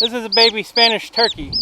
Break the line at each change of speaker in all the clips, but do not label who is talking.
This is a baby Spanish turkey.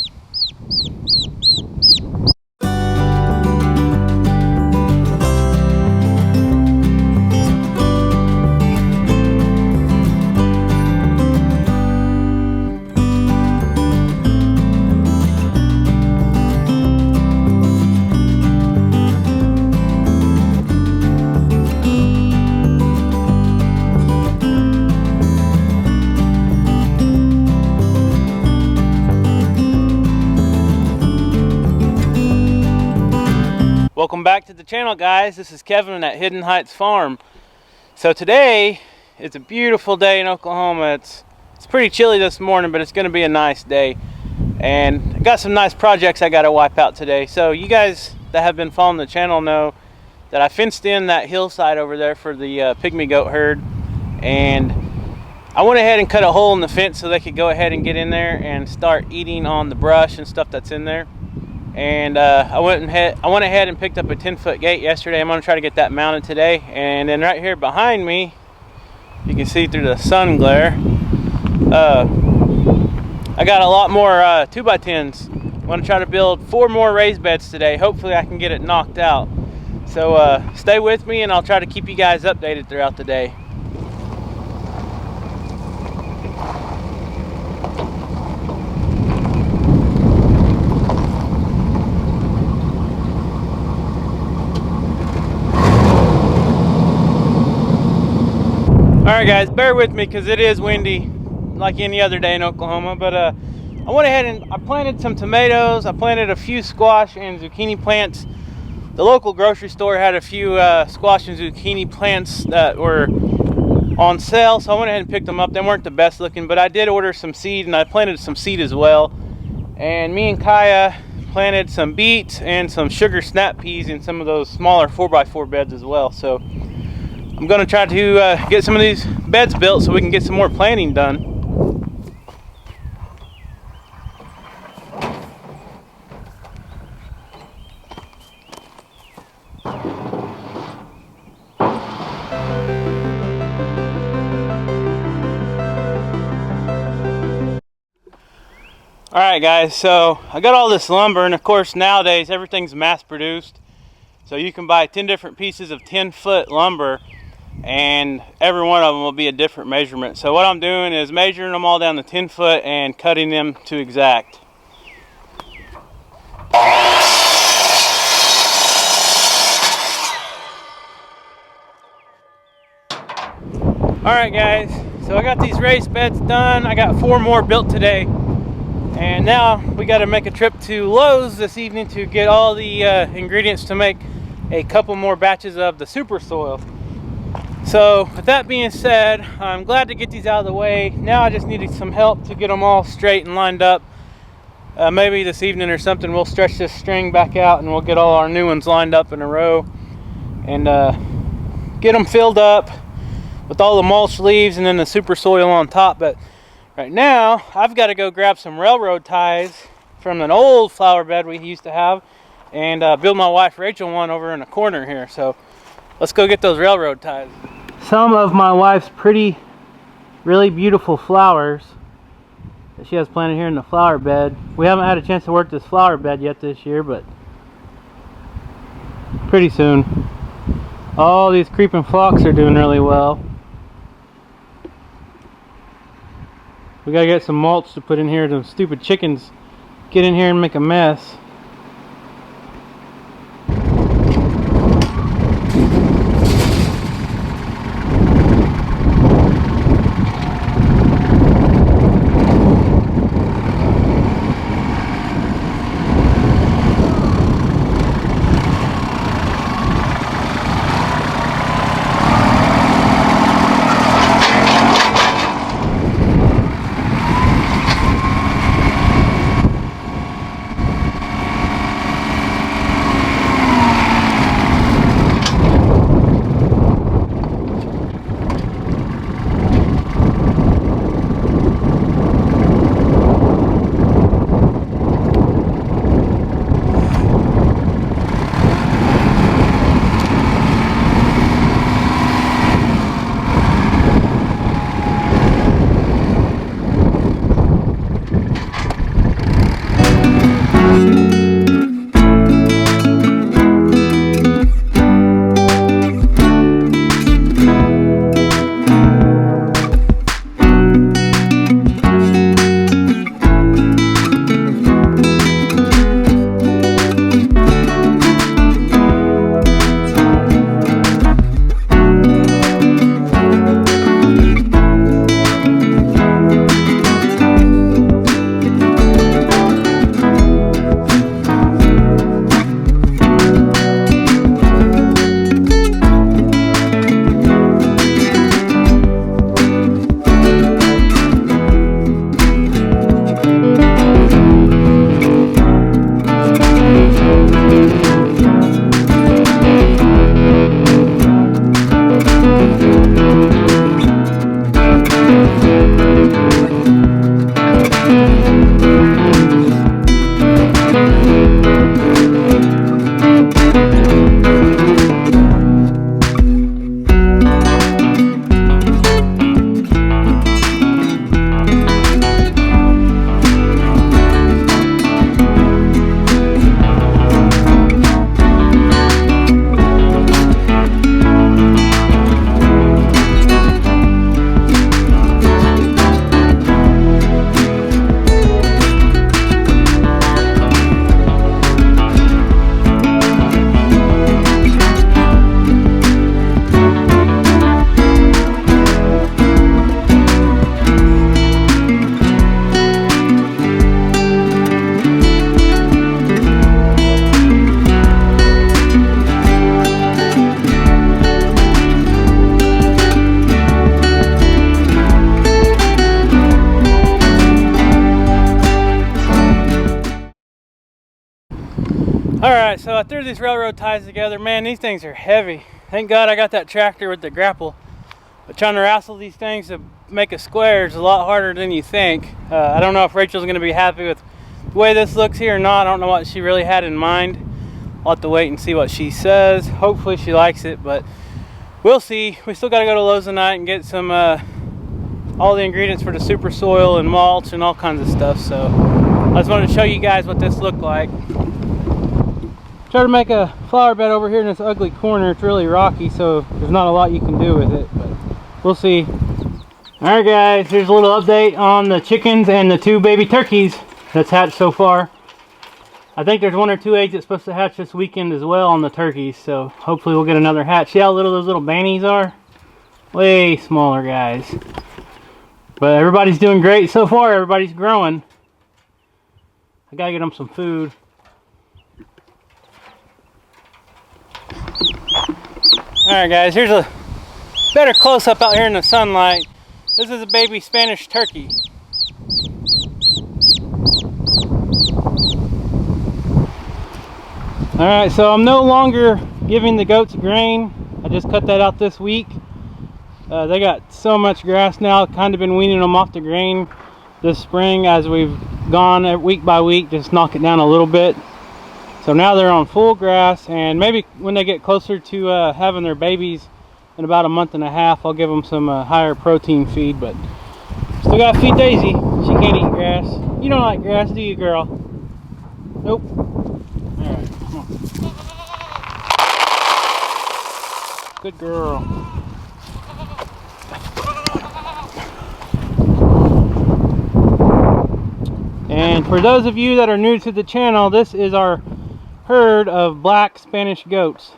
Welcome back to the channel, guys. This is Kevin at Hidden Heights Farm. So today is a beautiful day in Oklahoma. It's pretty chilly this morning, but it's going to be a nice day. And I got some nice projects I got to wipe out today. So you guys that have been following the channel know that I fenced in that hillside over there for the pygmy goat herd. And I went ahead and cut a hole in the fence so they could go ahead and get in there and start eating on the brush and stuff that's in there. And I went ahead and picked up a 10-foot gate yesterday. I'm going to try to get that mounted today. And then right here behind me, you can see through the sun glare, I got a lot more 2x10s. I'm going to try to build 4 more raised beds today. Hopefully I can get it knocked out. So stay with me and I'll try to keep you guys updated throughout the day. Alright guys, bear with me because it is windy like any other day in Oklahoma, but I went ahead and I planted some tomatoes. I planted a few squash and zucchini plants. The local grocery store had a few squash and zucchini plants that were on sale, so I went ahead and picked them up. They weren't the best looking, but I did order some seed and I planted some seed as well. And me and Kaya planted some beets and some sugar snap peas in some of those smaller 4x4 beds as well. So I'm going to try to get some of these beds built so we can get some more planting done. Alright guys, so I got all this lumber, and of course nowadays everything's mass produced. So you can buy 10 different pieces of 10-foot lumber, and every one of them will be a different measurement. So what I'm doing is measuring them all down to 10 foot and cutting them to exact. Alright guys, so I got these raised beds done. I got 4 more built today. And now we got to make a trip to Lowe's this evening to get all the ingredients to make a couple more batches of the super soil. So with that being said, I'm glad to get these out of the way. Now I just needed some help to get them all straight and lined up. Maybe this evening or something we'll stretch this string back out and we'll get all our new ones lined up in a row and get them filled up with all the mulch leaves and then the super soil on top. But right now I've got to go grab some railroad ties from an old flower bed we used to have and build my wife Rachel one over in the corner here. So let's go get those railroad ties. Some of my wife's really beautiful flowers that she has planted here in the flower bed. We haven't had a chance to work this flower bed yet this year, but pretty soon. All these creeping phlox are doing really well. We gotta get some mulch to put in here. Those stupid chickens get in here and make a mess. Alright, so I threw these railroad ties together. Man, these things are heavy. Thank God I got that tractor with the grapple. But trying to wrestle these things to make a square is a lot harder than you think. I don't know if Rachel's going to be happy with the way this looks here or not. I don't know what she really had in mind. I'll have to wait and see what she says. Hopefully she likes it, but we'll see. We still got to go to Lowe's tonight and get some all the ingredients for the super soil and mulch and all kinds of stuff. So I just wanted to show you guys what this looked like. Try to make a flower bed over here in this ugly corner. It's really rocky, so there's not a lot you can do with it, but we'll see. Alright guys, here's a little update on the chickens and the 2 baby turkeys that's hatched so far. I think there's 1 or 2 eggs that's supposed to hatch this weekend as well on the turkeys, so hopefully we'll get another hatch. See how little those little bannies are? Way smaller guys. But everybody's doing great so far. Everybody's growing. I gotta get them some food. Alright guys, here's a better close-up out here in the sunlight. This is a baby Spanish turkey. Alright, so I'm no longer giving the goats grain. I just cut that out this week. They got so much grass now. I've kind of been weaning them off the grain this spring as we've gone week by week, just knock it down a little bit. So now they're on full grass, and maybe when they get closer to having their babies in about a month and a half, I'll give them some higher protein feed. But still got to feed Daisy. She can't eat grass. You don't like grass, do you, girl? Nope. Alright, come on. Good girl. And for those of you that are new to the channel, this is our herd of black Spanish goats.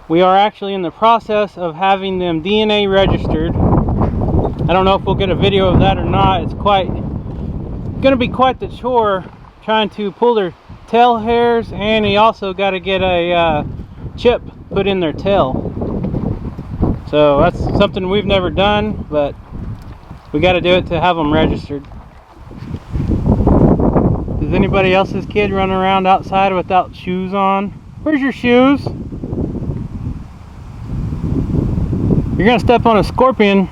We are actually in the process of having them DNA registered. I don't know if we'll get a video of that or not. It's going to be quite the chore trying to pull their tail hairs, and you also got to get a chip put in their tail. So that's something we've never done, but we got to do it to have them registered. Does anybody else's kid run around outside without shoes on? Where's your shoes? You're gonna step on a scorpion.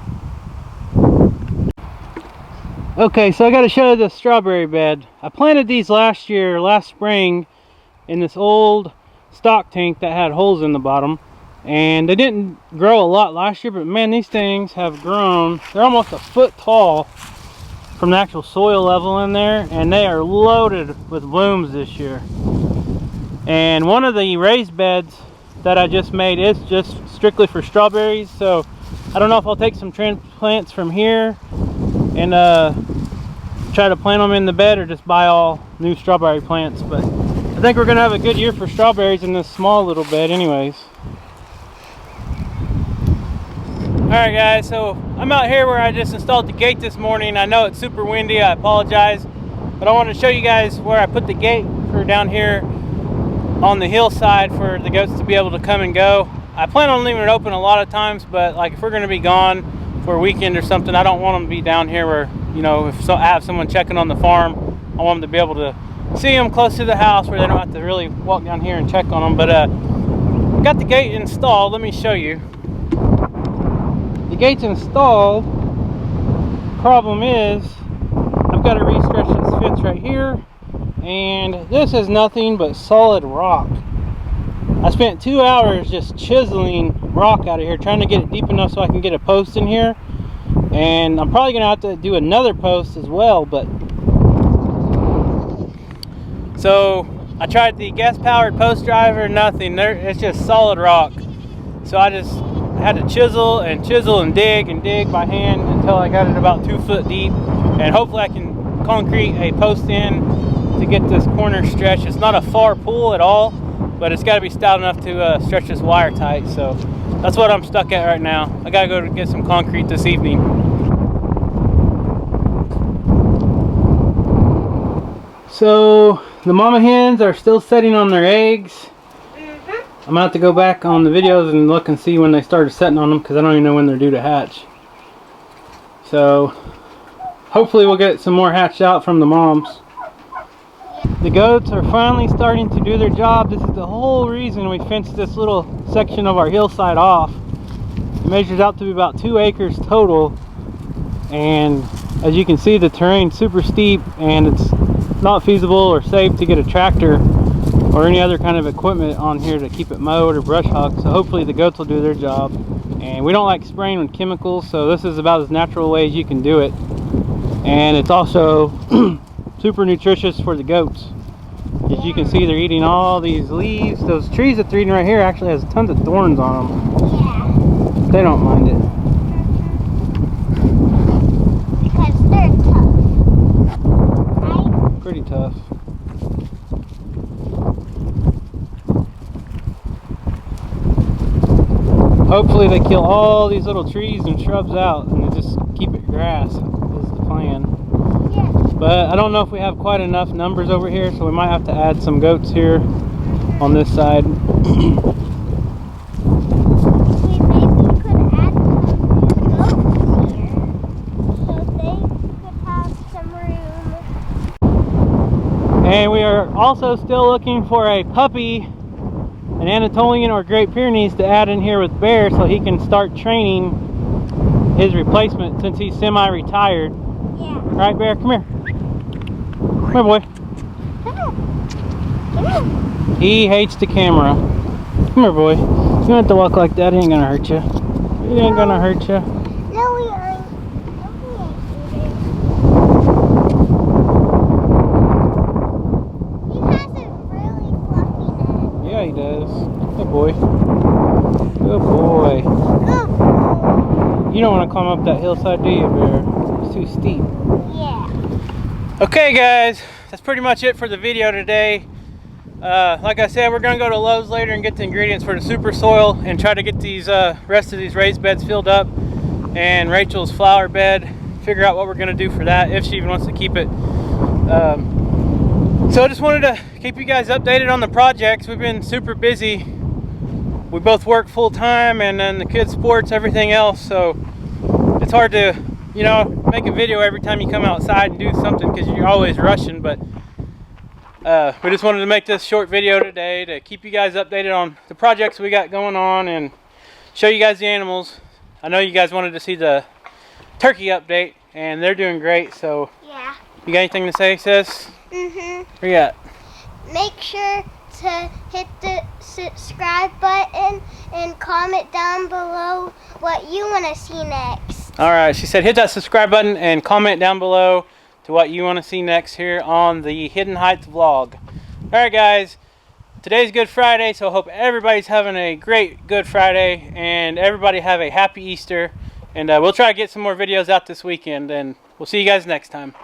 Okay, so I gotta show you the strawberry bed. I planted these last spring, in this old stock tank that had holes in the bottom. And they didn't grow a lot last year, but man, these things have grown. They're almost a foot tall from the actual soil level in there, and they are loaded with blooms this year. And one of the raised beds that I just made is just strictly for strawberries, so I don't know if I'll take some transplants from here and try to plant them in the bed, or just buy all new strawberry plants. But I think we're gonna have a good year for strawberries in this small little bed anyways. Alright guys, so I'm out here where I just installed the gate this morning. I know it's super windy, I apologize, but I wanted to show you guys where I put the gate for down here on the hillside for the goats to be able to come and go. I plan on leaving it open a lot of times, but like if we're going to be gone for a weekend or something, I don't want them to be down here where, you know, if I have someone checking on the farm, I want them to be able to see them close to the house where they don't have to really walk down here and check on them. But I got the gate installed. Let me show you. The gate's installed. Problem is, I've got to re-stretch this fence right here, and this is nothing but solid rock. I spent 2 hours just chiseling rock out of here, trying to get it deep enough so I can get a post in here. And I'm probably gonna have to do another post as well. But so I tried the gas-powered post driver, nothing. It's just solid rock. So I just had to chisel and dig by hand until I got it about 2 foot deep, and hopefully I can concrete a post in to get this corner stretched. It's not a far pull at all, but it's got to be stout enough to stretch this wire tight. So that's what I'm stuck at right now. I gotta go to get some concrete this evening. So the mama hens are still setting on their eggs. I'm gonna have to go back on the videos and look and see when they started setting on them, because I don't even know when they're due to hatch. So hopefully we'll get some more hatched out from the moms. The goats are finally starting to do their job. This is the whole reason we fenced this little section of our hillside off. It measures out to be about 2 acres total, and as you can see, the terrain's super steep and it's not feasible or safe to get a tractor or any other kind of equipment on here to keep it mowed or brush hogged. So hopefully the goats will do their job. And we don't like spraying with chemicals, so this is about as natural a way as you can do it. And it's also super nutritious for the goats. As you can see, they're eating all these leaves. Those trees that they're eating right here actually has tons of thorns on them.
Yeah.
They don't mind it.
Because they're tough. Right?
Pretty tough. Hopefully they kill all these little trees and shrubs out and they just keep it grass is the plan.
Yeah.
But I don't know if we have quite enough numbers over here, so we might have to add some goats here on this side.
We maybe could add some goats here so they could have some room.
And we are also still looking for a puppy, an Anatolian or Great Pyrenees, to add in here with Bear so he can start training his replacement since he's semi-retired.
Yeah.
Right, Bear? Come here. Come here, boy.
Come here. Come here.
He hates the camera. Come here, boy. You don't have to walk like that. He ain't gonna hurt you. He ain't gonna hurt you.
No, we aren't. No, we ain't eating. He has a really fluffy neck.
Yeah, he does. Good boy. Good boy.
Good.
You don't want to climb up that hillside, do you, Bear? It's too steep.
Yeah.
Okay, guys. That's pretty much it for the video today. Like I said, we're going to go to Lowe's later and get the ingredients for the super soil and try to get these rest of these raised beds filled up, and Rachel's flower bed, figure out what we're going to do for that, if she even wants to keep it. So I just wanted to keep you guys updated on the projects. We've been super busy. We both work full time, and then the kids' sports, everything else, so it's hard to, you know, make a video every time you come outside and do something because you're always rushing. But we just wanted to make this short video today to keep you guys updated on the projects we got going on and show you guys the animals. I know you guys wanted to see the turkey update, and they're doing great. So
Yeah.
you got anything to say, sis?
Mm-hmm.
Where you at?
Make sure to hit the subscribe button and comment down below what you want to see next.
All right, she said hit that subscribe button and comment down below to what you want to see next here on the Hidden Heights vlog. All right, guys, today's Good Friday, so I hope everybody's having a great Good Friday, and everybody have a happy Easter, and we'll try to get some more videos out this weekend, and we'll see you guys next time.